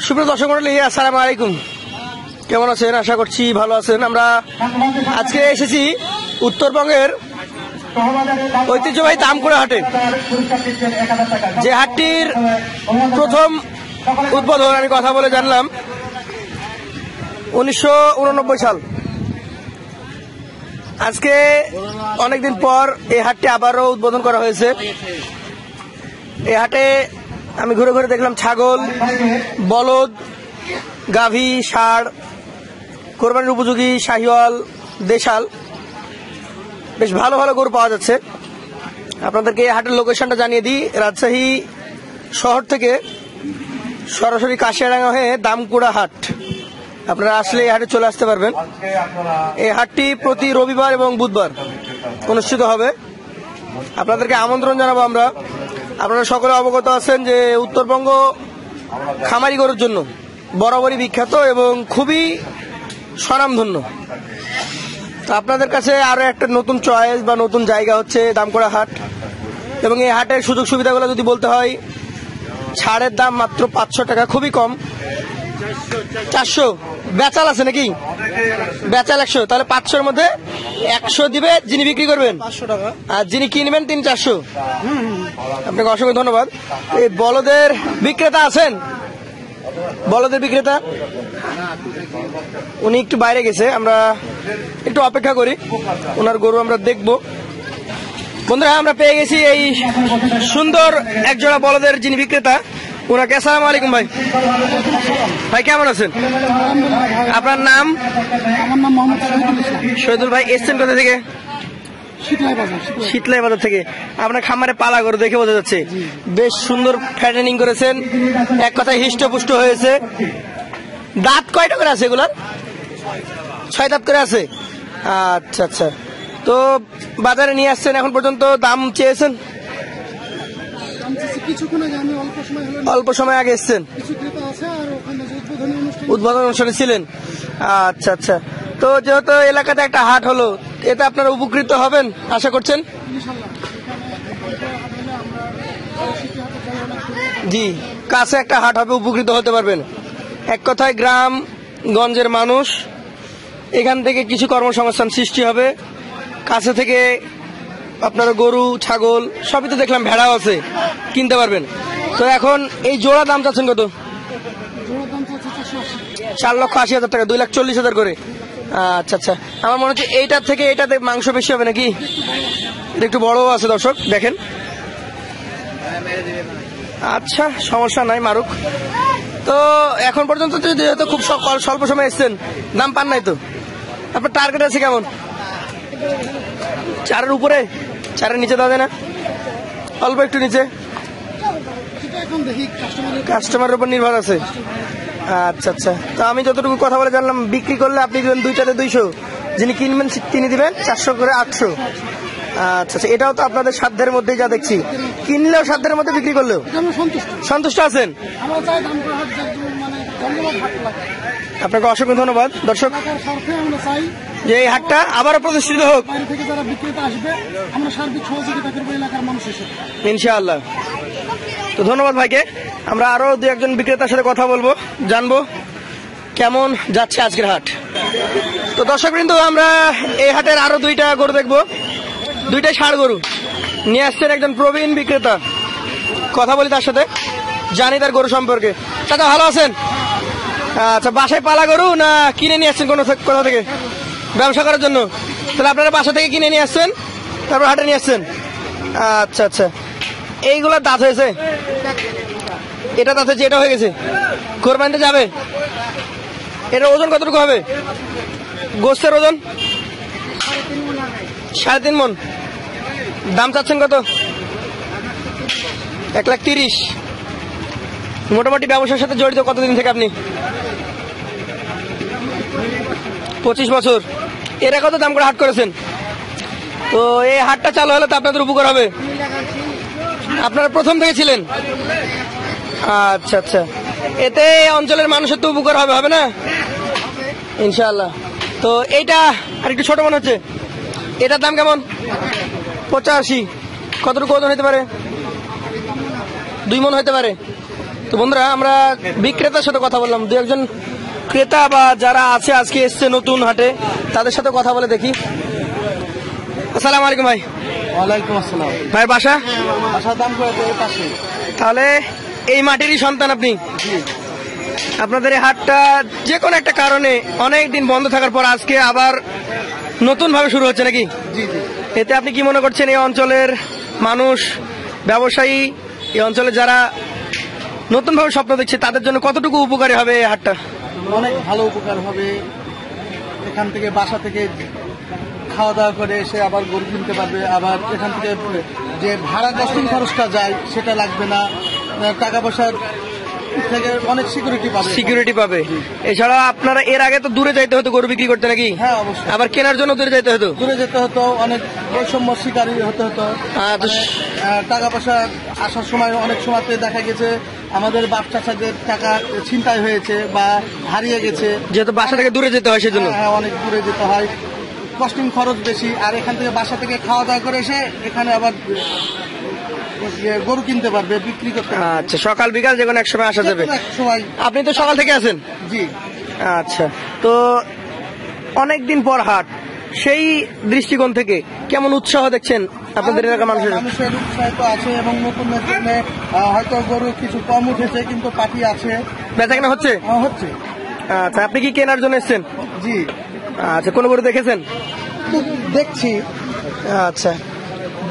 সুপ্রিয় দর্শক মণ্ডলী, আসসালামু আলাইকুম। কেমন আছেন? আশা করছি ভালো আছেন। আমরা আজকে এসেছি উত্তরবঙ্গের ঐতিহ্যবাহী দামকুড়া হাটে, যে হাটটির প্রথম উদ্বোধন আমি কথা বলে জানলাম 1989 সাল। আজকে অনেকদিন পর এই হাটটি আবারও উদ্বোধন করা হয়েছে। এই হাটে আমি ঘুরে ঘুরে দেখলাম ছাগল, বলদ, গাভী, ষাঁড়, কোরবানির উপযোগী শাহিওয়াল, দেশাল, বেশ ভালো ভালো গরু পাওয়া যাচ্ছে। আপনাদেরকে এই হাটের লোকেশনটা জানিয়ে দিই। রাজশাহী শহর থেকে সরাসরি কাশিয়াডাঙ্গা হয়ে দামকুড়া হাট, আপনারা আসলে এই হাটে চলে আসতে পারবেন। এই হাটটি প্রতি রবিবার এবং বুধবার অনুষ্ঠিত হবে। আপনাদেরকে আমন্ত্রণ জানাবো আমরা। আপনারা সকলে অবগত আছেন যে উত্তরবঙ্গ খামারি গরুর জন্য বরাবরই বিখ্যাত এবং খুবই স্বনামধন্য। তো আপনাদের কাছে আরো একটা নতুন চয়েস বা নতুন জায়গা হচ্ছে দামকুড়া হাট। এবং এই হাটের সুযোগ সুবিধাগুলো যদি বলতে হয়, ছাড়ের দাম মাত্র 500 টাকা, খুবই কম। 400 বেচাল আছে নাকি? বেচাল 100, তাহলে 500-র মধ্যে 100 দিবে যিনি বিক্রি করবেন 500 টাকা, আর যিনি কিনবেন তিনি 400। আপনাকে অসংখ্য ধন্যবাদ। এই বলদের বিক্রেতা আছেন? বলদের বিক্রেতা উনি একটু বাইরে গেছে, আমরা একটু অপেক্ষা করি, ওনার গরু আমরা দেখবো। বন্ধুরা, আমরা পেয়ে গেছি এই সুন্দর একজোড়া বলদের যিনি বিক্রেতা, ওনাকে। আসসালামু আলাইকুম ভাই। ভাই কেমন আছেন? আপনার নাম? আমার নাম মোহাম্মদ শহীদুল ভাই। এসছেন কোথা থেকে? শীতলাই বাজার থেকে। আপনার খামারে পালা গরু দেখে বোঝা যাচ্ছে, বেশ সুন্দর ফ্যাটেনিং করেছেন, এক কথায় হিষ্টপুষ্ট হয়েছে। দাঁত কয়টা করে আছে এগুলার? 6 দাঁত করে আছে। আচ্ছা আচ্ছা। তো বাজারে নিয়ে আসছেন, এখন পর্যন্ত দাম চেয়েছেন? অল্প সময় আগে এসছেন, উদ্বোধন অনুষ্ঠানে ছিলেন। আচ্ছা আচ্ছা। তো যেহেতু এলাকাতে একটা হাট হলো, এতে আপনারা উপকৃত হবেন আশা করছেন? জি, কাছে একটা হাট হবে, উপকৃত হতে পারবেন। এক কথায় গ্রাম গঞ্জের মানুষ, এখান থেকে কিছু কর্মসংস্থান সৃষ্টি হবে। কাছে থেকে আপনারা গরু, ছাগল সবই তো দেখলাম, ভেড়াও আছে, কিনতে পারবেন। তো এখন এই জোড়া দাম চাচ্ছেন কত? 4,80,000 টাকা, 2,40,000 করে। আচ্ছা আচ্ছা। আমার মনে হচ্ছে এইটার থেকে এইটাতে মাংস বেশি হবে নাকি? এটা একটু বড়ও আছে, দর্শক দেখেন। আচ্ছা, সমস্যা নাই, মারুক। তো এখন পর্যন্ত যেহেতু খুব স্বল্প সময় এসছেন, দাম পান নাই তো? আপনার টার্গেট আছে কেমন? 4-এর উপরে? 4-এর নিচে দেওয়া যায় না? অল্প একটু নিচে? কাস্টমারের উপর নির্ভর আছে। আচ্ছা আচ্ছা। তো আমি যতটুকু কথা বলে জানলাম, বিক্রি করলে আপনি দিবেন 2টাতে 200, যিনি কিনবেন তিনি দিবেন 400 করে, 800। আচ্ছা আচ্ছা। এটাও তো আপনাদের সাধ্যের মধ্যেই, যা দেখছি। কিনলেও সাধ্যের মধ্যে, বিক্রি করলেও সন্তুষ্ট আছেন? আপনাকে অসংখ্য ধন্যবাদ। দর্শক, যে এই হাটটা আবারও প্রতিষ্ঠিত হোক ইনশাআল্লাহ। তো ধন্যবাদ ভাইকে। আমরা আরো 2-1 বিক্রেতার সাথে কথা বলবো, জানবো কেমন যাচ্ছে আজকের হাট। তো দর্শকবৃন্দ, আমরা এই হাটের আরো 2টা গরু দেখবো। 2টাই ষাঁড় গরু নিয়ে আসছেন একজন প্রবীণ বিক্রেতা। কথা বলি তার সাথে, জানি তার গরু সম্পর্কে। চাচা ভালো আছেন? আচ্ছা, বাসায় পালা গরু না কিনে নিয়ে আসছেন কোথা থেকে? ব্যবসা করার জন্য? তাহলে আপনারা বাসা থেকে কিনে নিয়ে আসছেন, তারপর হাটে নিয়ে আসছেন। আচ্ছা আচ্ছা। এইগুলোর দাঁত হয়েছে? এটা দাঁত হয়েছে, এটা হয়ে গেছে, কোরবানিতে যাবে। এটার ওজন কতটুকু হবে? গোস্তের ওজন 3.5 মণ। দাম চাচ্ছেন কত? 1,30,000। মোটামুটি ব্যবসার সাথে জড়িত কতদিন থেকে আপনি? 25 বছর। এরা কত দাম করে হাট করেছেন? তো এই হাটটা চালু হলে তো আপনাদের উপকার হবে। আপনারা প্রথম থেকে ছিলেন? আচ্ছা আচ্ছা। এতে অঞ্চলের মানুষের তো উপকার হবে না ইনশাআল্লাহ। তো এইটা আর একটু ছোট মনে হচ্ছে, এটার দাম কেমন? 85। কতটুকু ওজন হতে পারে? 2 মণ হতে পারে। তো বন্ধুরা, আমরা বিক্রেতার সাথে কথা বললাম, দু একজন ক্রেতা বা যারা আছে আজকে এসছে নতুন হাটে, তাদের সাথে কথা বলে দেখি। আসসালামু আলাইকুম ভাই। ওয়ালাইকুম আসসালাম। ভাই বাসা? বাসার দাম করে তো পাশে। তাহলে এই মাটিরই সন্তান আপনি? আপনাদের এই হাটটা যে কোনো একটা কারণে অনেক দিন বন্ধ থাকার পর আজকে আবার নতুন ভাবে শুরু হচ্ছে নাকি? জি জি। এতে আপনি কি মনে করছেন, এই অঞ্চলের মানুষ, ব্যবসায়ী, এই অঞ্চলে যারা নতুন ভাবে স্বপ্ন দেখছে তাদের জন্য কতটুকু উপকারী হবে এই হাটটা? অনেক ভালো উপকার হবে। এখান থেকে বাসা থেকে খাওয়া দাওয়া করে এসে আবার গরু কিনতে পারবে, আবার এখান থেকে যে ভাড়া কস্টিং খরচটা যায় সেটা লাগবে না, টাকা পয়সার থেকে অনেক সিকিউরিটি পাবে। এছাড়া আপনারা এর আগে তো দূরে যাইতে হতো গরু বিক্রি করতে নাকি? হ্যাঁ অবশ্যই। আবার কেনার জন্য দূরে যেতে হতো? দূরে যেতে হতো, অনেক বৈষম্য শিকারী হতে হতো। টাকা পয়সা আসার সময় অনেক সময়তে দেখা গেছে আমাদের বাপ চাচাদের টাকা ছিনতাই হয়েছে বা হারিয়ে গেছে, যেহেতু বাসা থেকে দূরে যেতে হয় সেজন্য। হ্যাঁ, অনেক দূরে যেতে হয়, কস্টিং খরচ বেশি। আর এখান থেকে বাসা থেকে খাওয়া দাওয়া করে এসে এখানে আবার গরু কিনতে পারবে, বিক্রি করতে পারবে। আচ্ছা, সকাল বিকাল যে কোনো এক সময় আসা যাবে। আপনি তো সকাল থেকে আছেন? জি। আচ্ছা, তো অনেকদিন পর হাট, সেই দৃষ্টিকোণ থেকে কেমন উৎসাহ দেখছেন আপনাদের এলাকার মানুষের? মানুষের উৎসাহ তো আছে, এবং নতুনের জন্য হয়তো গরু কিছু কম উঠেছে কিন্তু পাটি আছে, বেচাকেনা হচ্ছে? হচ্ছে। আচ্ছা, আপনি কি কেনার জন্য এসেছেন? জি। আচ্ছা, কোন গরু দেখেছেন? দেখছি। আচ্ছা,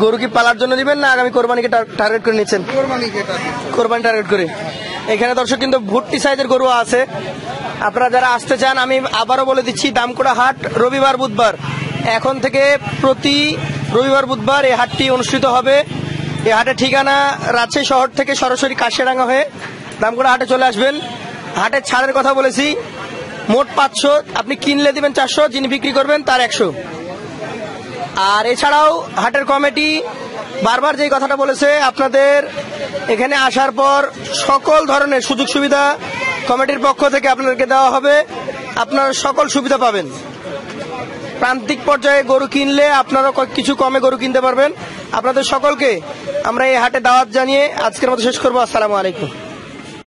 গরু কি পালার জন্য দিবেন না আগামী কোরবানিকে টার্গেট করে নিচ্ছেন? কোরবানি টার্গেট করে। এখানে দর্শক কিন্তু ভুট্টি সাইজের গরু আছে। আপনারা যারা আসতে চান, আমি আবারও বলে দিচ্ছি, দামকুড়া হাট রবিবার বুধবার, এখন থেকে প্রতি রবিবার বুধবার এই হাটটি অনুষ্ঠিত হবে। এই হাটের ঠিকানা রাজশাহী শহর থেকে সরাসরি কাশিয়াডাঙ্গা হয়ে দামকুড়া হাটে চলে আসবেন। হাটের ছাড়ের কথা বলেছি, মোট 500, আপনি কিনলে দিবেন 400, যিনি বিক্রি করবেন তার 100। আর এছাড়াও হাটের কমিটি বারবার যেই কথাটা বলেছে, আপনাদের এখানে আসার পর সকল ধরনের সুযোগ সুবিধা কমিটির পক্ষ থেকে আপনাদেরকে দেওয়া হবে, আপনারা সকল সুবিধা পাবেন। প্রান্তিক পর্যায়ে গরু কিনলে আপনারা কিছু কমে গরু কিনতে পারবেন। আপনাদের সকলকে আমরা এই হাটে দাওয়াত জানিয়ে আজকের মতো শেষ করবো। আসসালামু আলাইকুম।